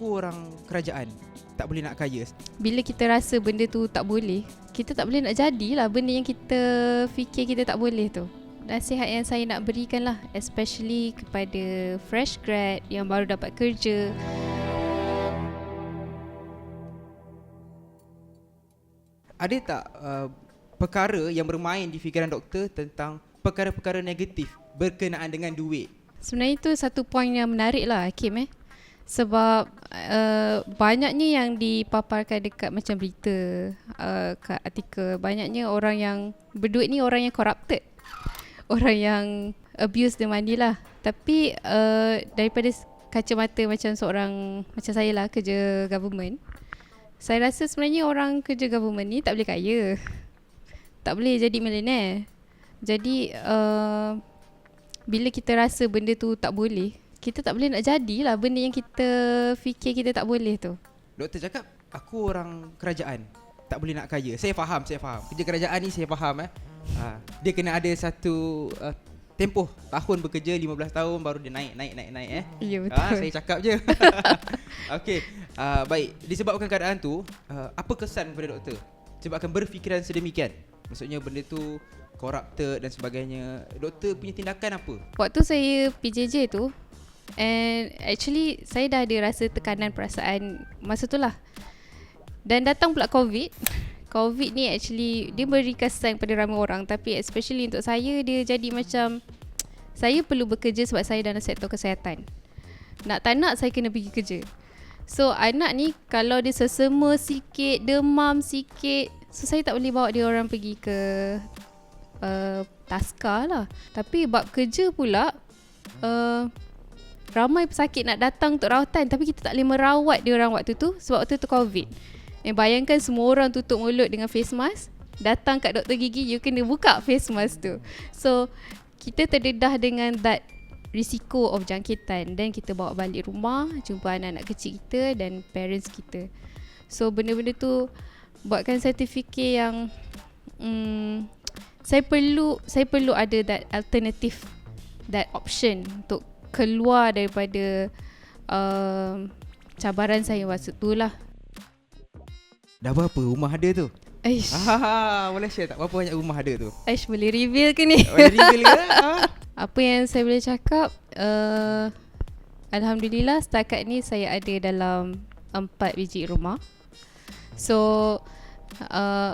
aku orang kerajaan, tak boleh nak kaya. Bila kita rasa benda tu tak boleh, kita tak boleh nak jadilah benda yang kita fikir kita tak boleh tu. Nasihat yang saya nak berikan lah, especially kepada fresh grad yang baru dapat kerja. Ada tak perkara yang bermain di fikiran doktor tentang perkara-perkara negatif berkenaan dengan duit? Sebenarnya itu satu poin yang menarik lah Hakim Sebab banyaknya yang dipaparkan dekat macam berita, kat artikel, banyaknya orang yang berduit ni orang yang corrupted, orang yang abuse the money lah. Tapi daripada kacamata macam seorang macam saya lah, kerja government, saya rasa sebenarnya orang kerja government ni tak boleh kaya, tak boleh jadi millionaire. Jadi bila kita rasa benda tu tak boleh, kita tak boleh nak jadilah benda yang kita fikir kita tak boleh tu. Doktor cakap, aku orang kerajaan, tak boleh nak kaya. Saya faham. Kerja kerajaan ni saya faham. Dia kena ada satu tempoh tahun bekerja, 15 tahun baru dia naik. Ya, betul. Saya cakap je. Okey, baik. Disebabkan keadaan tu, apa kesan kepada doktor? Sebabkan berfikiran sedemikian, maksudnya benda tu corrupted dan sebagainya, doktor punya tindakan apa? Waktu saya PJJ tu, and actually saya dah ada rasa tekanan perasaan masa tu lah. Dan datang pula COVID ni actually dia beri kesan pada ramai orang, tapi especially untuk saya, dia jadi macam saya perlu bekerja sebab saya dalam sektor kesihatan. Nak tak nak saya kena pergi kerja. So anak ni kalau dia sesama sikit, demam sikit, so saya tak boleh bawa dia orang pergi ke taska lah. Tapi bab kerja pula, ramai pesakit nak datang untuk rawatan, tapi kita tak boleh merawat dia orang waktu tu sebab waktu tu COVID. Bayangkan semua orang tutup mulut dengan face mask, datang kat doktor gigi, you kena buka face mask tu. So kita terdedah dengan that risiko of jangkitan, dan kita bawa balik rumah, jumpa anak-anak kecil kita dan parents kita. So benda-benda tu buatkan saya terfikir yang saya perlu ada that alternative, that option untuk keluar daripada cabaran saya masa tu lah. Dah berapa rumah ada tu? Aish, Boleh share tak berapa banyak rumah ada tu? boleh reveal ke ni? Boleh reveal ke? Apa yang saya boleh cakap, Alhamdulillah setakat ni saya ada dalam 4 biji rumah. So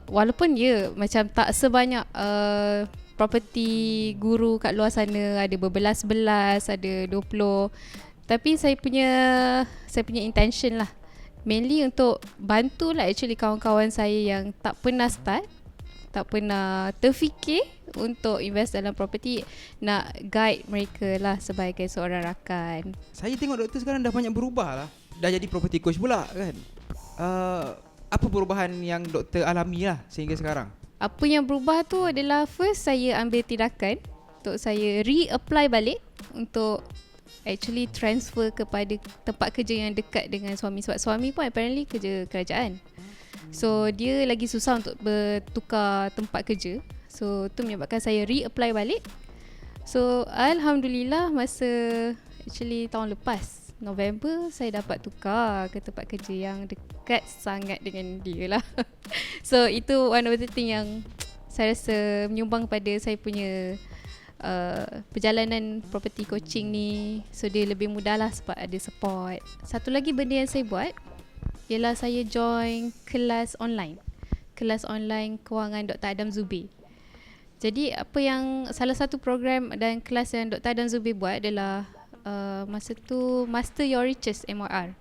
walaupun macam tak sebanyak property guru kat luar sana, ada berbelas-belas, ada 20, tapi saya punya intention lah mainly untuk bantulah actually kawan-kawan saya yang tak pernah start, tak pernah terfikir untuk invest dalam property, nak guide mereka lah sebagai seorang rakan. Saya tengok doktor sekarang dah banyak berubah lah, dah jadi property coach pula kan. Apa perubahan yang doktor alami lah sehingga sekarang? Apa yang berubah tu adalah, first saya ambil tindakan untuk saya reapply balik untuk actually transfer kepada tempat kerja yang dekat dengan suami, sebab suami pun apparently kerja kerajaan. So dia lagi susah untuk bertukar tempat kerja. So tu menyebabkan saya reapply balik. So Alhamdulillah masa actually tahun lepas November, saya dapat tukar ke tempat kerja yang dekat sangat dengan dia lah. So itu one of the thing yang saya rasa menyumbang pada saya punya perjalanan property coaching ni. So dia lebih mudah lah sebab ada support. Satu lagi benda yang saya buat ialah saya join kelas online kewangan Dr. Adam Zubir. Jadi apa yang salah satu program dan kelas yang Dr. Adam Zubir buat adalah masa tu Master Your Riches MYR.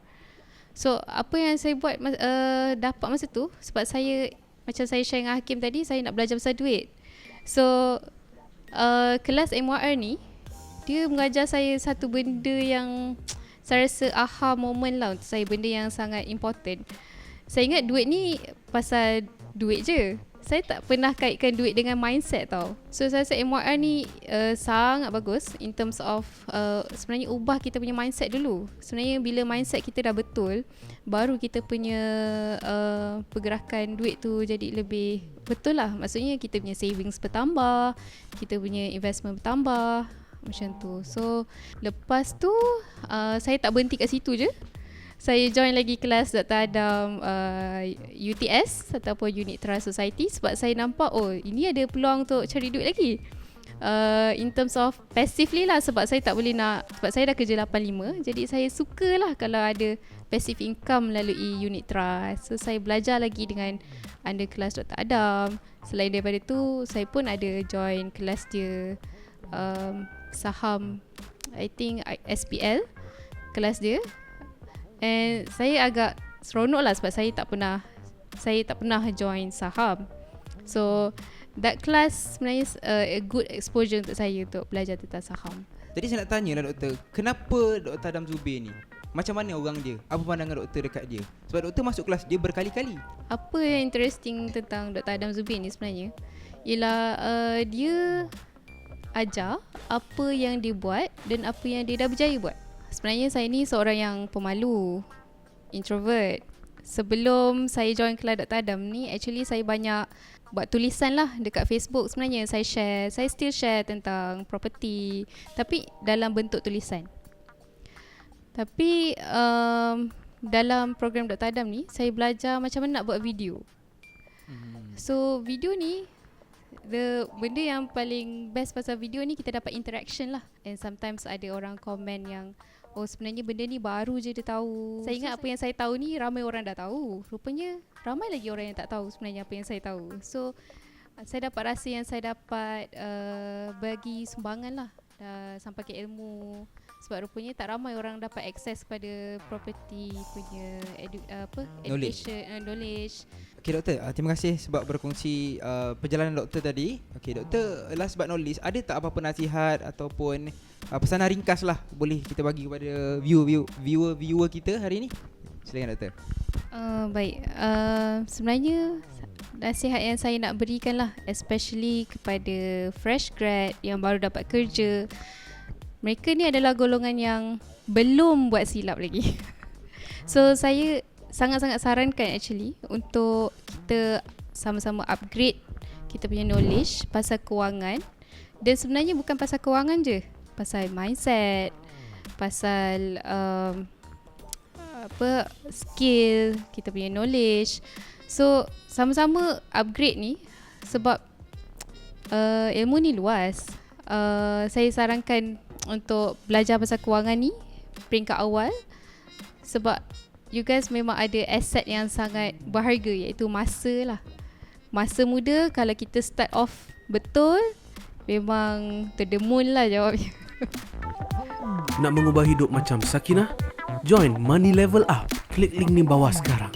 So apa yang saya buat dapat masa tu, sebab saya macam saya share dengan Hakim tadi, saya nak belajar pasal duit. So kelas MYR ni dia mengajar saya satu benda yang saya rasa aha moment lah untuk saya, benda yang sangat important. Saya ingat duit ni pasal duit je, saya tak pernah kaitkan duit dengan mindset tau. So saya rasa MYR ni sangat bagus in terms of sebenarnya ubah kita punya mindset dulu. Sebenarnya bila mindset kita dah betul, baru kita punya pergerakan duit tu jadi lebih betul lah. Maksudnya kita punya savings bertambah, kita punya investment bertambah, macam tu. So lepas tu saya tak berhenti kat situ je. saya join lagi kelas Dr. Adam UTS ataupun Unit Trust Society sebab saya nampak ini ada peluang untuk cari duit lagi. In terms of passively lah, sebab saya tak boleh sebab saya dah kerja 8-5, jadi saya sukalah kalau ada passive income melalui unit trust. So saya belajar lagi dengan under kelas Dr. Adam. Selain daripada tu, saya pun ada join kelas dia saham, I think SPL, kelas dia. And saya agak seronok lah sebab saya tak pernah join saham. So that class sebenarnya a good exposure untuk saya untuk belajar tentang saham. Jadi saya nak tanya lah doktor, kenapa Dr. Adam Zubir ni? Macam mana orang dia? Apa pandangan doktor dekat dia? Sebab doktor masuk kelas dia berkali-kali. Apa yang interesting tentang Dr. Adam Zubir ni sebenarnya ialah dia ajar apa yang dia buat dan apa yang dia dah berjaya buat. Sebenarnya saya ni seorang yang pemalu, introvert. Sebelum saya join kelas Dr. Adam ni, actually saya banyak buat tulisan lah dekat Facebook. Sebenarnya saya still share tentang property, tapi dalam bentuk tulisan. Tapi dalam program Dr. Adam ni, saya belajar macam mana nak buat video. So video ni, benda yang paling best pasal video ni, kita dapat interaction lah. And sometimes ada orang komen yang sebenarnya benda ni baru je dia tahu. Saya ingat apa yang saya tahu ni ramai orang dah tahu. Rupanya ramai lagi orang yang tak tahu sebenarnya apa yang saya tahu. So saya dapat rasa yang saya dapat bagi sumbangan lah sampai ke ilmu. Sebab rupanya tak ramai orang dapat akses pada property punya education, knowledge. Okey doktor, terima kasih sebab berkongsi perjalanan doktor tadi. Okey doktor, last but not least, ada tak apa-apa nasihat ataupun pesanan ringkas lah boleh kita bagi kepada viewer kita hari ni? Silakan doktor. Baik, sebenarnya nasihat yang saya nak berikan lah, especially kepada fresh grad yang baru dapat kerja. Mereka ni adalah golongan yang belum buat silap lagi. So saya sangat-sangat sarankan actually untuk kita sama-sama upgrade kita punya knowledge pasal kewangan. Dan sebenarnya bukan pasal kewangan je, pasal mindset, pasal skill, kita punya knowledge. So sama-sama upgrade ni sebab ilmu ni luas. Saya sarankan untuk belajar pasal kewangan ni peringkat awal sebab you guys memang ada aset yang sangat berharga, iaitu masa lah. Masa muda kalau kita start off betul, memang to the moon lah jawabnya. Nak mengubah hidup macam Sakinah? Join Money Level Up. Klik link ni bawah sekarang.